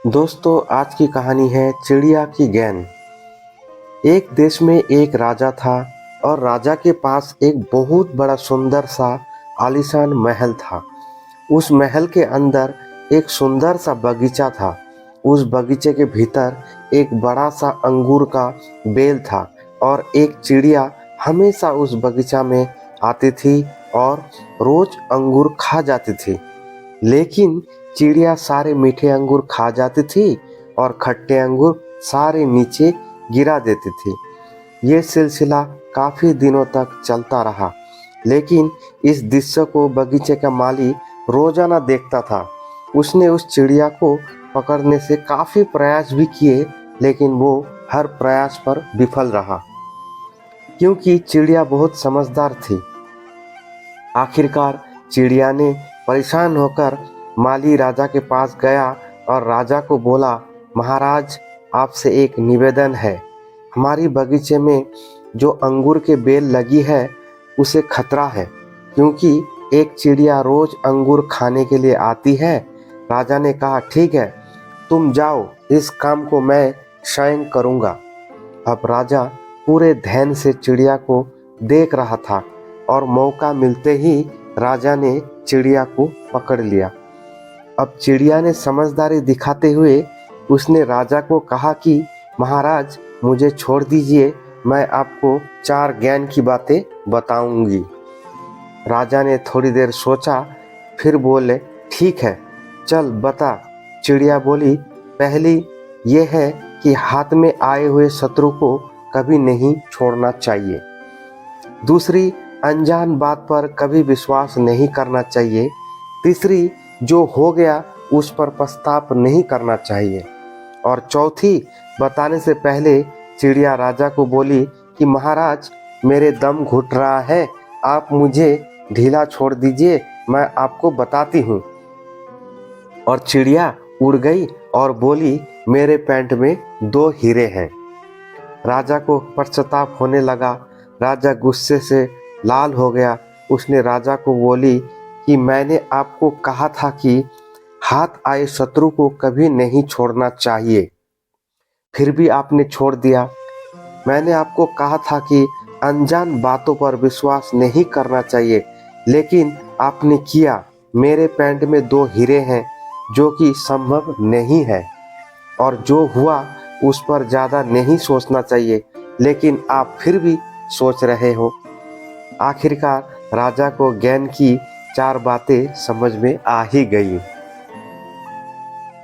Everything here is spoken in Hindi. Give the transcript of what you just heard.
दोस्तों, आज की कहानी है चिड़िया की गेंद। एक देश में एक राजा था और राजा के पास एक बहुत बड़ा सुंदर सा आलीशान महल था। उस महल के अंदर एक सुंदर सा बगीचा था। उस बगीचे के भीतर एक बड़ा सा अंगूर का बेल था और एक चिड़िया हमेशा उस बगीचा में आती थी और रोज अंगूर खा जाती थी। लेकिन चिड़िया सारे मीठे अंगूर खा जाती थी और खट्टे अंगूर सारे नीचे गिरा देती थी। ये सिलसिला काफी दिनों तक चलता रहा, लेकिन इस दृश्य को बगीचे का माली रोजाना देखता था। उसने उस चिड़िया को पकड़ने से काफी प्रयास भी किए, लेकिन वो हर प्रयास पर विफल रहा, क्योंकि चिड़िया बहुत समझदार थी। आखिरकार चिड़िया ने परेशान होकर माली राजा के पास गया और राजा को बोला, महाराज, आपसे एक निवेदन है। हमारी बगीचे में जो अंगूर के बेल लगी है उसे खतरा है, क्योंकि एक चिड़िया रोज अंगूर खाने के लिए आती है। राजा ने कहा, ठीक है, तुम जाओ, इस काम को मैं स्वयं करूँगा। अब राजा पूरे ध्यान से चिड़िया को देख रहा था और मौका मिलते ही राजा ने चिड़िया को पकड़ लिया। अब चिड़िया ने समझदारी दिखाते हुए उसने राजा को कहा कि महाराज, मुझे छोड़ दीजिए, मैं आपको 4 ज्ञान की बातें बताऊंगी। राजा ने थोड़ी देर सोचा, फिर बोले, ठीक है, चल बता। चिड़िया बोली, पहली ये है कि हाथ में आए हुए शत्रु को कभी नहीं छोड़ना चाहिए। दूसरी, अनजान बात पर कभी विश्वास नहीं करना चाहिए। तीसरी, जो हो गया उस पर पछतावा नहीं करना चाहिए। और चौथी, बताने से पहले चिड़िया राजा को बोली कि महाराज, मेरे दम घुट रहा है, आप मुझे ढीला छोड़ दीजिए, मैं आपको बताती हूँ। और चिड़िया उड़ गई और बोली, मेरे पैंट में 2 हीरे हैं। राजा को पश्चाताप होने लगा। राजा गुस्से से लाल हो गया। उसने राजा को बोली कि मैंने आपको कहा था कि हाथ आए शत्रु को कभी नहीं छोड़ना चाहिए, फिर भी आपने छोड़ दिया। मैंने आपको कहा था कि अनजान बातों पर विश्वास नहीं करना चाहिए, लेकिन आपने किया। मेरे पैंट में 2 हीरे हैं, जो कि संभव नहीं है, और जो हुआ उस पर ज़्यादा नहीं सोचना चाहिए, लेकिन आप फिर भी सोच रहे हो। आखिरकार राजा को ज्ञान की 4 बातें समझ में आ ही गई।